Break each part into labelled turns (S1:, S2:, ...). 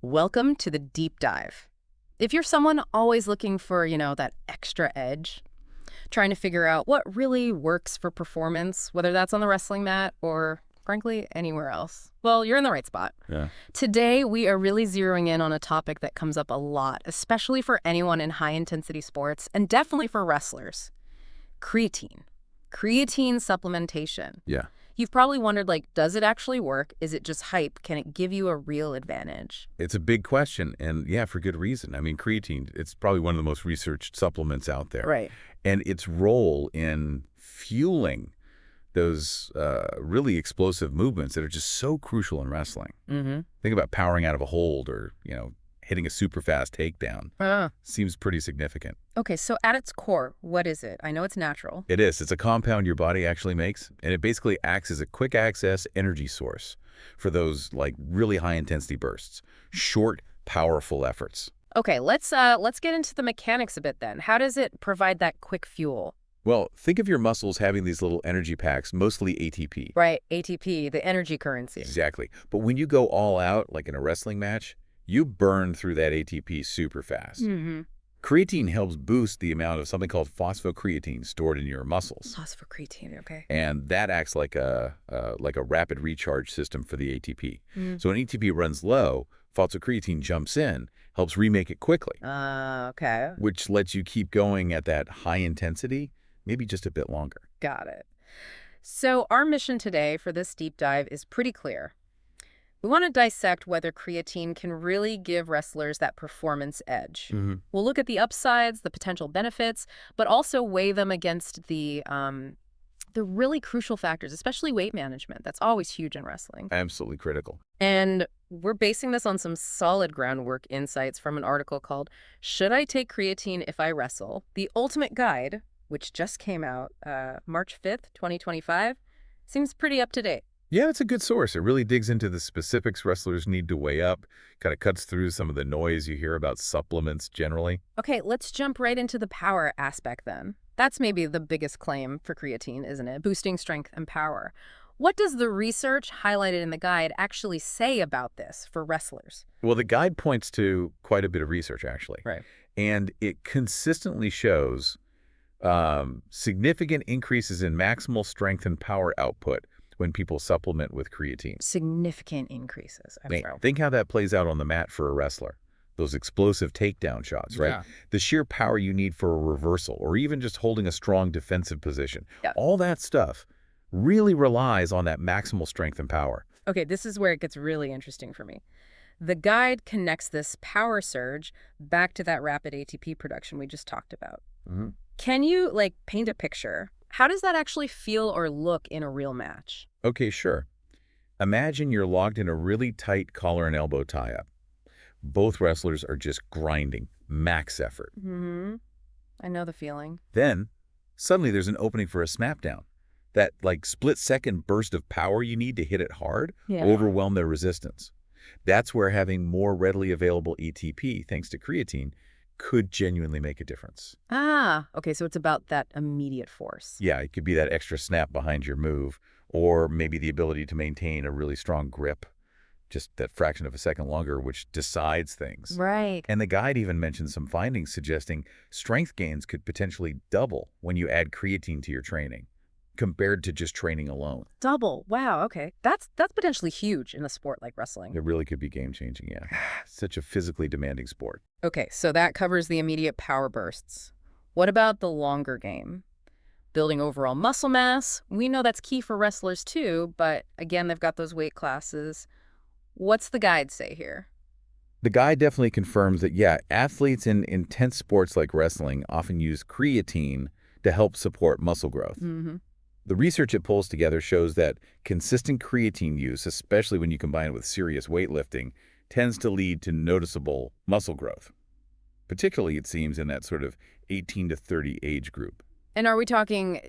S1: Welcome to the deep dive. If you're someone always looking for, that extra edge, trying to figure out what really works for performance, whether that's on the wrestling mat or, frankly, anywhere else, well, you're in the right spot.
S2: Yeah.
S1: Today, we are really zeroing in on a topic that comes up a lot, especially for anyone in high-intensity sports and definitely for wrestlers. Creatine. Creatine supplementation.
S2: Yeah.
S1: You've probably wondered, does it actually work? Is it just hype? Can it give you a real advantage?
S2: It's a big question, and yeah, for good reason. I mean, creatine, it's probably one of the most researched supplements out there.
S1: Right.
S2: And its role in fueling those really explosive movements that are just so crucial in wrestling.
S1: Mm-hmm.
S2: Think about powering out of a hold or, hitting a super fast takedown. Seems pretty significant.
S1: Okay, so at its core, what is it? I know it's natural.
S2: It is. It's a compound your body actually makes, and it basically acts as a quick access energy source for those really high intensity bursts, short, powerful efforts.
S1: Okay, let's get into the mechanics a bit then. How does it provide that quick fuel?
S2: Well, think of your muscles having these little energy packs, mostly ATP.
S1: Right, ATP, the energy currency.
S2: Exactly. But when you go all out, like in a wrestling match, you burn through that ATP super fast.
S1: Mm-hmm.
S2: Creatine helps boost the amount of something called phosphocreatine stored in your muscles.
S1: Phosphocreatine, okay.
S2: And that acts like a rapid recharge system for the ATP. So when ATP runs low, phosphocreatine jumps in, helps remake it quickly.
S1: Okay.
S2: Which lets you keep going at that high intensity, maybe just a bit longer.
S1: Got it. So our mission today for this deep dive is pretty clear. We want to dissect whether creatine can really give wrestlers that performance edge. We'll look at the upsides, the potential benefits, but also weigh them against the really crucial factors, especially weight management. That's always huge in wrestling.
S2: Absolutely critical.
S1: And we're basing this on some solid groundwork insights from an article called "Should I Take Creatine If I Wrestle? The Ultimate Guide," which just came out March 5th, 2025. Seems pretty up to date.
S2: Yeah, it's a good source. It really digs into the specifics wrestlers need to weigh up, kind of cuts through some of the noise you hear about supplements generally.
S1: Okay, let's jump right into the power aspect then. That's maybe the biggest claim for creatine, isn't it? Boosting strength and power. What does the research highlighted in the guide actually say about this for wrestlers?
S2: Well, the guide points to quite a bit of research, actually.
S1: Right.
S2: And it consistently shows significant increases in maximal strength and power output when people supplement with creatine.
S1: Significant increases.
S2: Think how that plays out on the mat for a wrestler. Those explosive takedown shots, right?
S1: Yeah.
S2: The sheer power you need for a reversal or even just holding a strong defensive position.
S1: Yeah.
S2: All that stuff really relies on that maximal strength and power.
S1: Okay, this is where it gets really interesting for me. The guide connects this power surge back to that rapid ATP production we just talked about. Can you, paint a picture? How does that actually feel or look in a real match?
S2: Okay, sure. Imagine you're locked in a really tight collar and elbow tie-up. Both wrestlers are just grinding, max effort.
S1: I know the feeling.
S2: Then, suddenly there's an opening for a snap-down. That, split-second burst of power you need to hit it hard, overwhelm their resistance. That's where having more readily available ATP, thanks to creatine, could genuinely make a difference.
S1: Okay, so it's about that immediate force.
S2: Yeah, it could be that extra snap behind your move, or maybe the ability to maintain a really strong grip, just that fraction of a second longer, which decides things.
S1: Right.
S2: And the guide even mentions some findings suggesting strength gains could potentially double when you add creatine to your training, compared to just training alone.
S1: Double. Wow, okay. That's potentially huge in a sport like wrestling.
S2: It really could be game-changing, yeah. Such a physically demanding sport.
S1: Okay, so that covers the immediate power bursts. What about the longer game? Building overall muscle mass. We know that's key for wrestlers too, but again, they've got those weight classes. What's the guide say here?
S2: The guide definitely confirms that, yeah, athletes in intense sports like wrestling often use creatine to help support muscle growth. The research it pulls together shows that consistent creatine use, especially when you combine it with serious weightlifting, tends to lead to noticeable muscle growth. Particularly, it seems, in that sort of 18 to 30 age group.
S1: And are we talking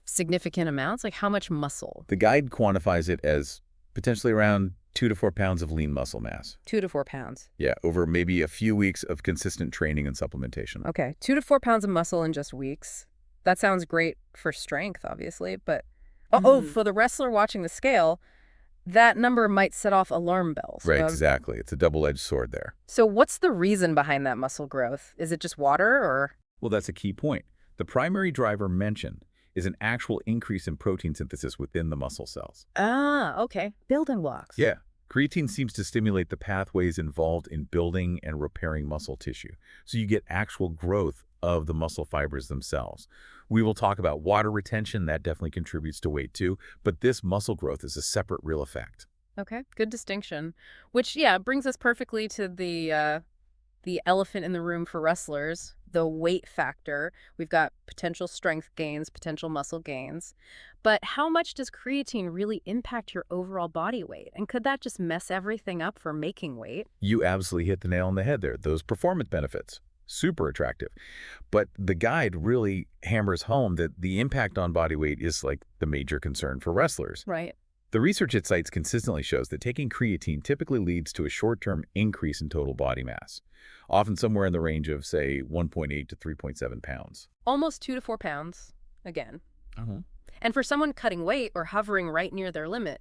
S1: significant amounts? How much muscle?
S2: The guide quantifies it as potentially around 2 to 4 pounds of lean muscle mass.
S1: 2 to 4 pounds.
S2: Yeah, over maybe a few weeks of consistent training and supplementation.
S1: Okay, 2 to 4 pounds of muscle in just weeks. That sounds great for strength, obviously, but for the wrestler watching the scale, that number might set off alarm bells.
S2: Right, exactly. It's a double-edged sword there.
S1: So what's the reason behind that muscle growth? Is it just water or?
S2: Well, that's a key point. The primary driver mentioned is an actual increase in protein synthesis within the muscle cells.
S1: Ah, okay. Building blocks.
S2: Yeah. Creatine seems to stimulate the pathways involved in building and repairing muscle tissue, so you get actual growth of the muscle fibers themselves. We will talk about water retention. That definitely contributes to weight too, but this muscle growth is a separate real effect.
S1: Okay, good distinction. Which, yeah, brings us perfectly to the elephant in the room for wrestlers, the weight factor. We've got potential strength gains, potential muscle gains. But how much does creatine really impact your overall body weight? And could that just mess everything up for making weight?
S2: You absolutely hit the nail on the head there. Those performance benefits, super attractive. But the guide really hammers home that the impact on body weight is like the major concern for wrestlers.
S1: Right.
S2: The research it cites consistently shows that taking creatine typically leads to a short-term increase in total body mass, often somewhere in the range of, say, 1.8 to 3.7 pounds.
S1: Almost 2 to 4 pounds, again.
S2: Uh-huh.
S1: And for someone cutting weight or hovering right near their limit,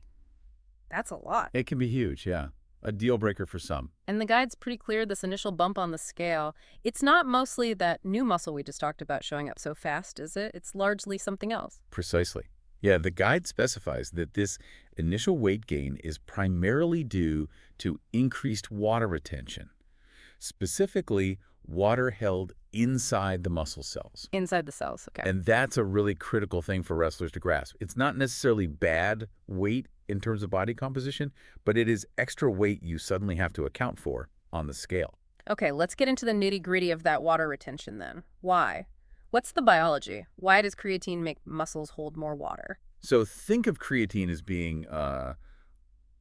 S1: that's a lot.
S2: It can be huge, yeah. A deal breaker for some.
S1: And the guide's pretty clear, this initial bump on the scale, it's not mostly that new muscle we just talked about showing up so fast, is it? It's largely something else.
S2: Precisely. Yeah, the guide specifies that this initial weight gain is primarily due to increased water retention, specifically water held inside the muscle cells.
S1: Inside the cells, okay.
S2: And that's a really critical thing for wrestlers to grasp. It's not necessarily bad weight in terms of body composition, but it is extra weight you suddenly have to account for on the scale.
S1: Okay, let's get into the nitty-gritty of that water retention then. Why? What's the biology? Why does creatine make muscles hold more water?
S2: So think of creatine as being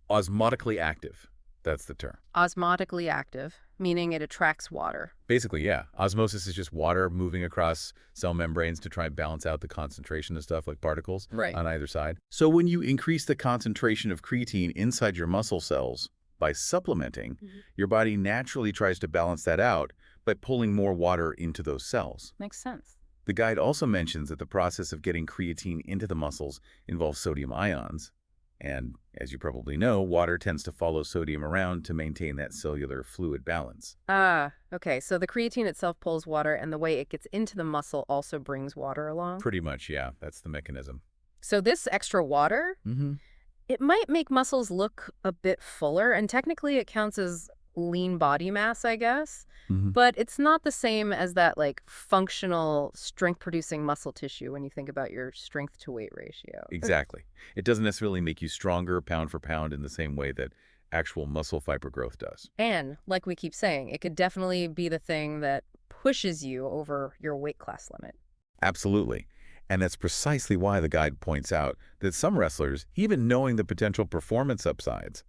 S2: osmotically active. That's the term.
S1: Osmotically active, meaning it attracts water.
S2: Basically, yeah. Osmosis is just water moving across cell membranes to try and balance out the concentration of stuff like particles on either side. So when you increase the concentration of creatine inside your muscle cells by supplementing, your body naturally tries to balance that out by pulling more water into those cells.
S1: Makes sense.
S2: The guide also mentions that the process of getting creatine into the muscles involves sodium ions. And as you probably know, water tends to follow sodium around to maintain that cellular fluid balance.
S1: Ah, okay. So the creatine itself pulls water, and the way it gets into the muscle also brings water along?
S2: Pretty much, yeah. That's the mechanism.
S1: So this extra water, it might make muscles look a bit fuller, and technically it counts as lean body mass, I guess. But it's not the same as that like functional strength-producing muscle tissue when you think about your strength to weight ratio.
S2: Exactly. It doesn't necessarily make you stronger pound for pound in the same way that actual muscle fiber growth does.
S1: And like we keep saying, it could definitely be the thing that pushes you over your weight class limit.
S2: Absolutely. And that's precisely why the guide points out that some wrestlers, even knowing the potential performance upsides,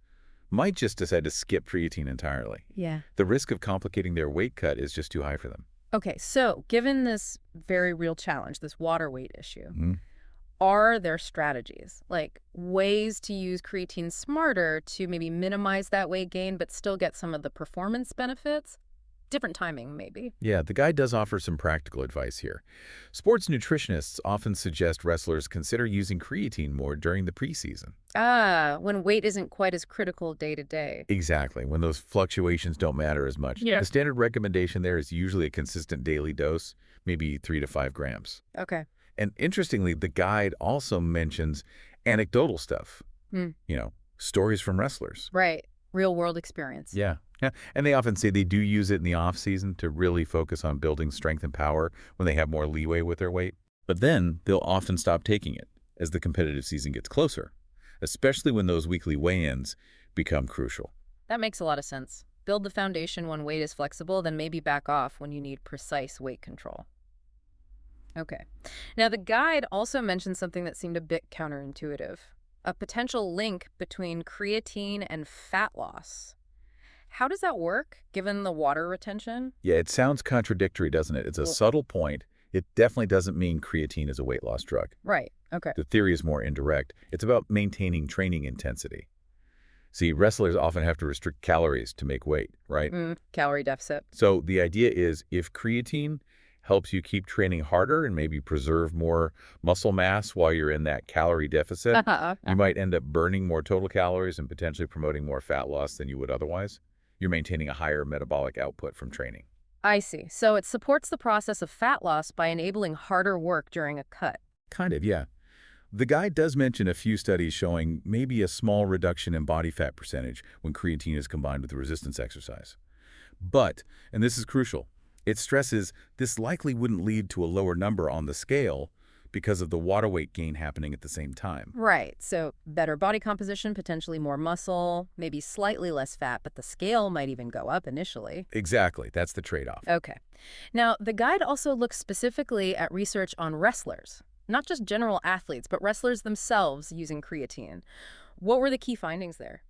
S2: might just decide to skip creatine entirely.
S1: Yeah.
S2: The risk of complicating their weight cut is just too high for them.
S1: Okay, so given this very real challenge, this water weight issue, are there strategies, like ways to use creatine smarter to maybe minimize that weight gain but still get some of the performance benefits? Different timing, maybe.
S2: Yeah, the guide does offer some practical advice here. Sports nutritionists often suggest wrestlers consider using creatine more during the preseason.
S1: Ah, when weight isn't quite as critical day to day.
S2: Exactly, when those fluctuations don't matter as much.
S1: Yeah.
S2: The standard recommendation there is usually a consistent daily dose, maybe 3 to 5 grams.
S1: Okay.
S2: And interestingly, the guide also mentions anecdotal stuff, stories from wrestlers.
S1: Right. Real world experience.
S2: Yeah. And they often say they do use it in the off season to really focus on building strength and power when they have more leeway with their weight. But then they'll often stop taking it as the competitive season gets closer, especially when those weekly weigh-ins become crucial.
S1: That makes a lot of sense. Build the foundation when weight is flexible, then maybe back off when you need precise weight control. Okay. Now, the guide also mentioned something that seemed a bit counterintuitive, a potential link between creatine and fat loss. How does that work, given the water retention?
S2: Yeah, it sounds contradictory, doesn't it? It's a subtle point. It definitely doesn't mean creatine is a weight loss drug.
S1: Right. Okay.
S2: The theory is more indirect. It's about maintaining training intensity. See, wrestlers often have to restrict calories to make weight, right?
S1: Calorie deficit.
S2: So the idea is if creatine helps you keep training harder and maybe preserve more muscle mass while you're in that calorie deficit. You might end up burning more total calories and potentially promoting more fat loss than you would otherwise. You're maintaining a higher metabolic output from training.
S1: I see. So it supports the process of fat loss by enabling harder work during a cut.
S2: Kind of, yeah. The guide does mention a few studies showing maybe a small reduction in body fat percentage when creatine is combined with resistance exercise. But, and this is crucial, it stresses this likely wouldn't lead to a lower number on the scale because of the water weight gain happening at the same time.
S1: Right. So better body composition, potentially more muscle, maybe slightly less fat, but the scale might even go up initially.
S2: Exactly, that's the trade-off.
S1: Okay. Now, the guide also looks specifically at research on wrestlers, not just general athletes, but wrestlers themselves using creatine. What were the key findings there?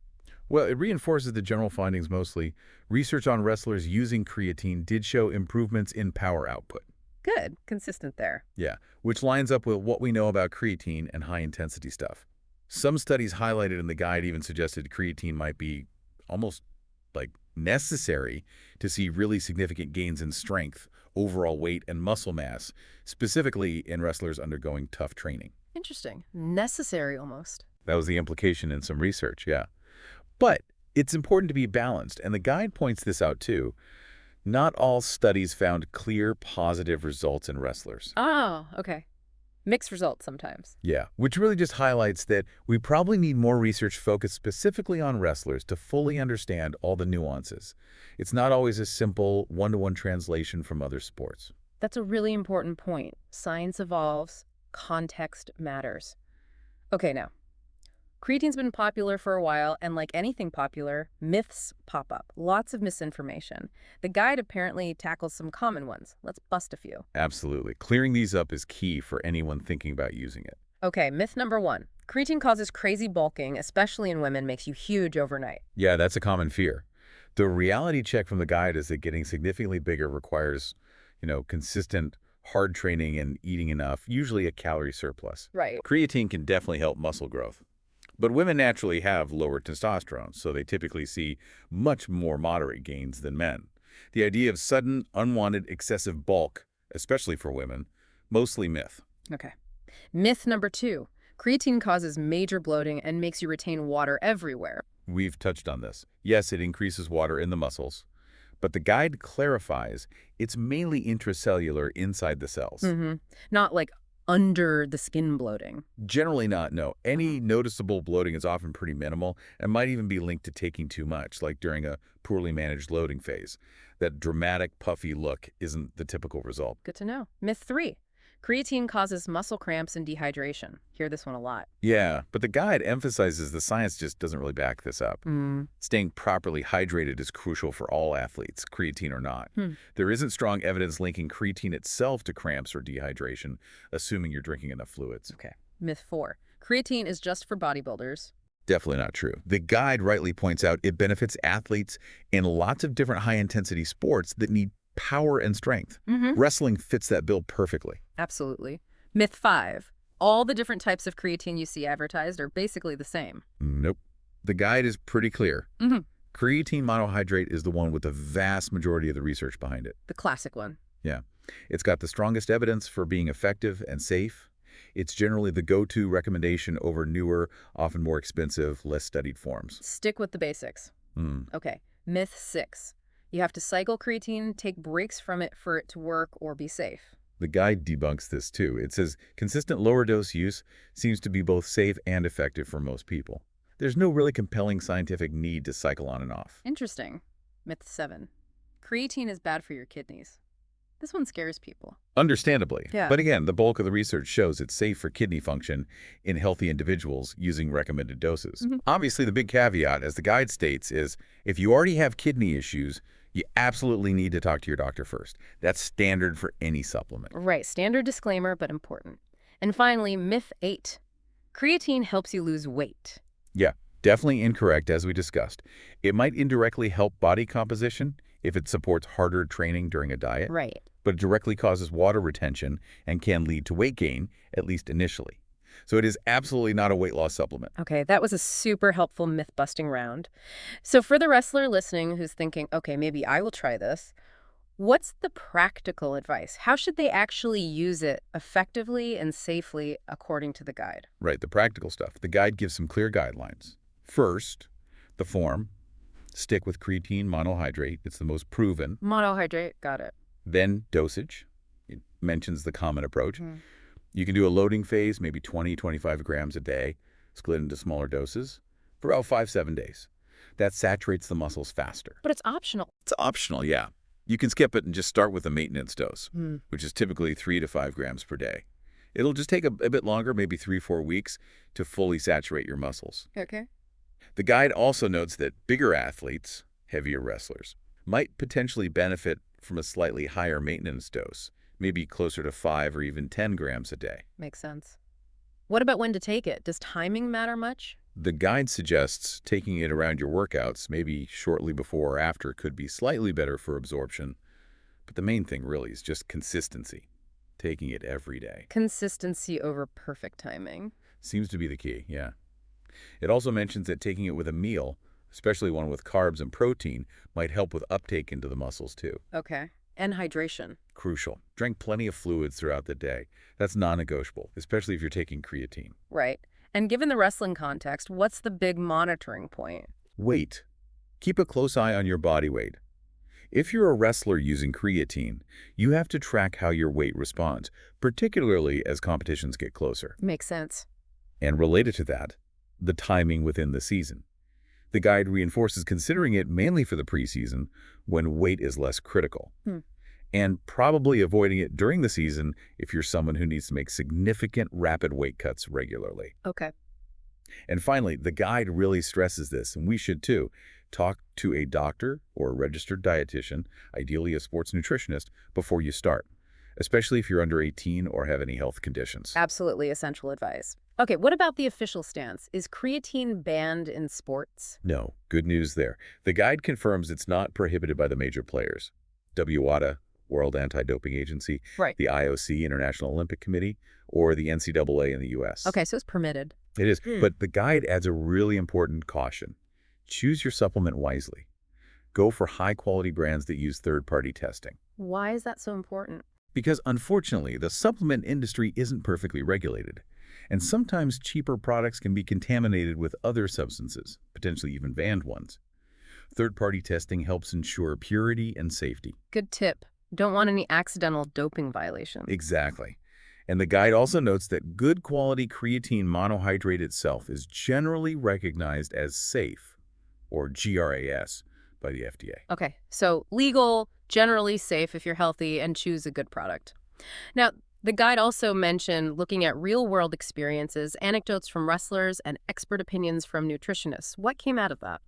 S2: Well, it reinforces the general findings mostly. Research on wrestlers using creatine did show improvements in power output.
S1: Good. Consistent there.
S2: Yeah, which lines up with what we know about creatine and high-intensity stuff. Some studies highlighted in the guide even suggested creatine might be almost like necessary to see really significant gains in strength, overall weight, and muscle mass, specifically in wrestlers undergoing tough training.
S1: Interesting. Necessary almost.
S2: That was the implication in some research, yeah. But it's important to be balanced, and the guide points this out too. Not all studies found clear positive results in wrestlers.
S1: Oh, okay. Mixed results sometimes.
S2: Yeah, which really just highlights that we probably need more research focused specifically on wrestlers to fully understand all the nuances. It's not always a simple one-to-one translation from other sports.
S1: That's a really important point. Science evolves, context matters. Okay, now, creatine's been popular for a while, and like anything popular, myths pop up. Lots of misinformation. The guide apparently tackles some common ones. Let's bust a few.
S2: Absolutely. Clearing these up is key for anyone thinking about using it.
S1: Okay, myth number 1. Creatine causes crazy bulking, especially in women, makes you huge overnight.
S2: Yeah, that's a common fear. The reality check from the guide is that getting significantly bigger requires, consistent hard training and eating enough, usually a calorie surplus.
S1: Right.
S2: Creatine can definitely help muscle growth. But women naturally have lower testosterone, so they typically see much more moderate gains than men. The idea of sudden, unwanted, excessive bulk, especially for women, mostly myth.
S1: Okay. Myth number 2. Creatine causes major bloating and makes you retain water everywhere.
S2: We've touched on this. Yes, it increases water in the muscles, but the guide clarifies it's mainly intracellular inside the cells.
S1: Not like under the skin bloating.
S2: Generally not, no. Any noticeable bloating is often pretty minimal and might even be linked to taking too much, like during a poorly managed loading phase. That dramatic, puffy look isn't the typical result.
S1: Good to know. Myth 3. Creatine causes muscle cramps and dehydration. Hear this one a lot.
S2: Yeah, but the guide emphasizes the science just doesn't really back this up. Staying properly hydrated is crucial for all athletes, creatine or not. There isn't strong evidence linking creatine itself to cramps or dehydration, assuming you're drinking enough fluids.
S1: Okay. Myth 4. Creatine is just for bodybuilders.
S2: Definitely not true. The guide rightly points out it benefits athletes in lots of different high-intensity sports that need power and strength. Wrestling fits that bill perfectly.
S1: Absolutely. Myth 5. All the different types of creatine you see advertised are basically the same.
S2: Nope. The guide is pretty clear. Creatine monohydrate is the one with the vast majority of the research behind it.
S1: The classic one.
S2: Yeah. It's got the strongest evidence for being effective and safe. It's generally the go-to recommendation over newer, often more expensive, less studied forms.
S1: Stick with the basics. Okay. Myth 6. You have to cycle creatine, take breaks from it for it to work, or be safe.
S2: The guide debunks this too. It says consistent lower dose use seems to be both safe and effective for most people. There's no really compelling scientific need to cycle on and off.
S1: Interesting. Myth 7. Creatine is bad for your kidneys. This one scares people.
S2: Understandably.
S1: Yeah.
S2: But again, the bulk of the research shows it's safe for kidney function in healthy individuals using recommended doses. Obviously, the big caveat, as the guide states, is if you already have kidney issues, you absolutely need to talk to your doctor first. That's standard for any supplement.
S1: Right. Standard disclaimer, but important. And finally, myth 8. Creatine helps you lose weight.
S2: Yeah, definitely incorrect, as we discussed. It might indirectly help body composition if it supports harder training during a diet.
S1: Right.
S2: But it directly causes water retention and can lead to weight gain, at least initially. So it is absolutely not a weight loss supplement.
S1: Okay, that was a super helpful myth-busting round. So for the wrestler listening who's thinking, okay, maybe I will try this, What's the practical advice? How should they actually use it effectively and safely according to the guide?
S2: Right, the practical stuff. The guide gives some clear guidelines. First, the form. Stick with creatine monohydrate. It's the most proven.
S1: Monohydrate, got it.
S2: Then dosage. It mentions the common approach. You can do a loading phase, maybe 20, 25 grams a day, split into smaller doses for about 5, 7 days. That saturates the muscles faster.
S1: But it's optional.
S2: It's optional, yeah. You can skip it and just start with a maintenance dose,
S1: Hmm.
S2: which is typically 3 to 5 grams per day. It'll just take a bit longer, maybe 3, 4 weeks, to fully saturate your muscles.
S1: Okay.
S2: The guide also notes that bigger athletes, heavier wrestlers, might potentially benefit from a slightly higher maintenance dose, maybe closer to 5 or even 10 grams a day.
S1: Makes sense. What about when to take it? Does timing matter much?
S2: The guide suggests taking it around your workouts, maybe shortly before or after, could be slightly better for absorption. But the main thing really is just consistency, taking it every day.
S1: Consistency over perfect timing.
S2: Seems to be the key, yeah. It also mentions that taking it with a meal, especially one with carbs and protein, might help with uptake into the muscles too.
S1: Okay. And hydration.
S2: Crucial. Drink plenty of fluids throughout the day. That's non-negotiable, especially if you're taking creatine.
S1: Right. And given the wrestling context, what's the big monitoring point?
S2: Weight. Keep a close eye on your body weight. If you're a wrestler using creatine, you have to track how your weight responds, particularly as competitions get closer.
S1: Makes sense.
S2: And related to that, the timing within the season. The guide reinforces considering it mainly for the preseason, when weight is less critical. And probably avoiding it during the season if you're someone who needs to make significant rapid weight cuts regularly.
S1: Okay.
S2: And finally, the guide really stresses this, and we should too. Talk to a doctor or a registered dietitian, ideally a sports nutritionist, before you start, especially if you're under 18 or have any health conditions.
S1: Absolutely essential advice. Okay, what about the official stance? Is creatine banned in sports?
S2: No, good news there. The guide confirms it's not prohibited by the major players. WADA, World Anti-Doping Agency,
S1: Right.
S2: the IOC, International Olympic Committee, or the NCAA in the U.S.
S1: Okay, so it's permitted.
S2: It is, but the guide adds a really important caution. Choose your supplement wisely. Go for high-quality brands that use third-party testing.
S1: Why is that so important?
S2: Because unfortunately, the supplement industry isn't perfectly regulated, and sometimes cheaper products can be contaminated with other substances, potentially even banned ones. Third-party testing helps ensure purity and safety.
S1: Good tip. Don't want any accidental doping violations.
S2: Exactly. And the guide also notes that good quality creatine monohydrate itself is generally recognized as safe, or GRAS, by the FDA.
S1: Okay, so legal, generally safe if you're healthy, and choose a good product. Now, the guide also mentioned looking at real-world experiences, anecdotes from wrestlers, and expert opinions from nutritionists. What came out of that?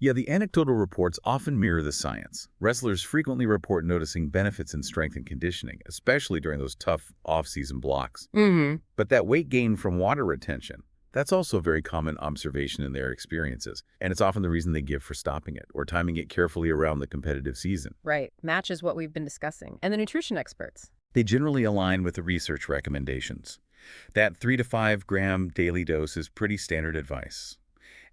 S2: Yeah, the anecdotal reports often mirror the science. Wrestlers frequently report noticing benefits in strength and conditioning, especially during those tough off-season blocks. But that weight gain from water retention, that's also a very common observation in their experiences, and it's often the reason they give for stopping it or timing it carefully around the competitive season.
S1: Right, matches what we've been discussing. And the nutrition experts?
S2: They generally align with the research recommendations. That 3 to 5 gram daily dose is pretty standard advice.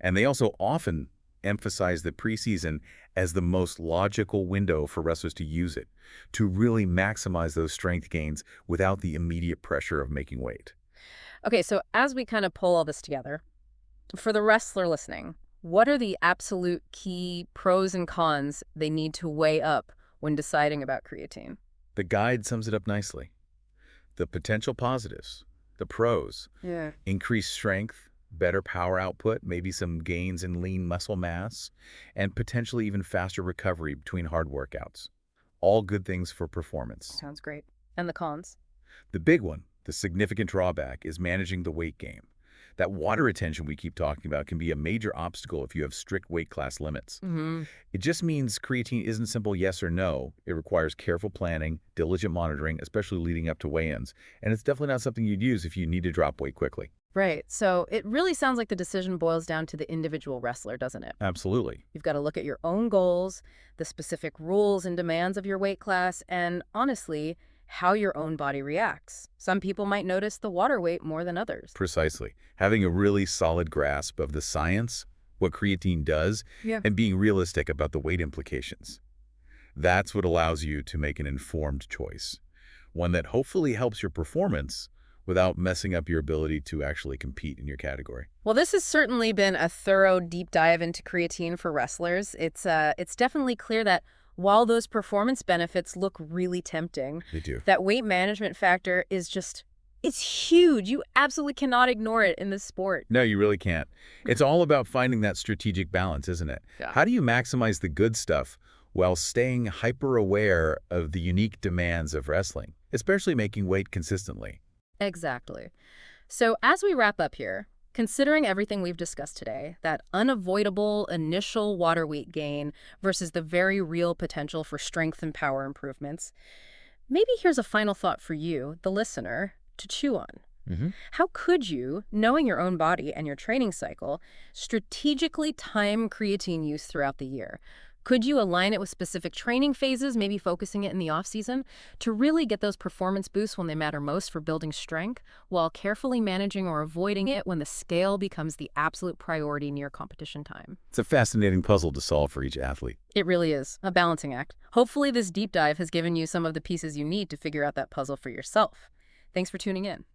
S2: And they also often emphasize the preseason as the most logical window for wrestlers to use it, to really maximize those strength gains without the immediate pressure of making weight.
S1: Okay, so as we kind of pull all this together, for the wrestler listening, what are the absolute key pros and cons they need to weigh up when deciding about creatine?
S2: The guide sums it up nicely. The potential positives, the pros,
S1: Yeah.
S2: increased strength, better power output, maybe some gains in lean muscle mass, and potentially even faster recovery between hard workouts. All good things for performance.
S1: Sounds great. And the cons?
S2: The big one, the significant drawback, is managing the weight gain. That water retention we keep talking about can be a major obstacle if you have strict weight class limits. It just means creatine isn't simple yes or no. It requires careful planning, diligent monitoring, especially leading up to weigh-ins. And it's definitely not something you'd use if you need to drop weight quickly.
S1: Right. So it really sounds like the decision boils down to the individual wrestler, doesn't it?
S2: Absolutely.
S1: You've got to look at your own goals, the specific rules and demands of your weight class, and honestly, how your own body reacts. Some people might notice the water weight more than others.
S2: Precisely. Having a really solid grasp of the science, what creatine does,
S1: Yeah.
S2: and being realistic about the weight implications. That's what allows you to make an informed choice, one that hopefully helps your performance without messing up your ability to actually compete in your category.
S1: Well, this has certainly been a thorough deep dive into creatine for wrestlers. It's definitely clear that while those performance benefits look really tempting,
S2: They do.
S1: that weight management factor is just, it's huge. You absolutely cannot ignore it in this sport.
S2: No, you really can't. It's all about finding that strategic balance, isn't it?
S1: Yeah.
S2: How do you maximize the good stuff while staying hyper-aware of the unique demands of wrestling, especially making weight consistently?
S1: Exactly. So as we wrap up here, considering everything we've discussed today, that unavoidable initial water weight gain versus the very real potential for strength and power improvements, maybe here's a final thought for you, the listener, to chew on.
S2: Hmm.
S1: How could you, knowing your own body and your training cycle, strategically time creatine use throughout the year? Could you align it with specific training phases, maybe focusing it in the off-season, to really get those performance boosts when they matter most for building strength, while carefully managing or avoiding it when the scale becomes the absolute priority near competition time?
S2: It's a fascinating puzzle to solve for each athlete.
S1: It really is a balancing act. Hopefully this deep dive has given you some of the pieces you need to figure out that puzzle for yourself. Thanks for tuning in.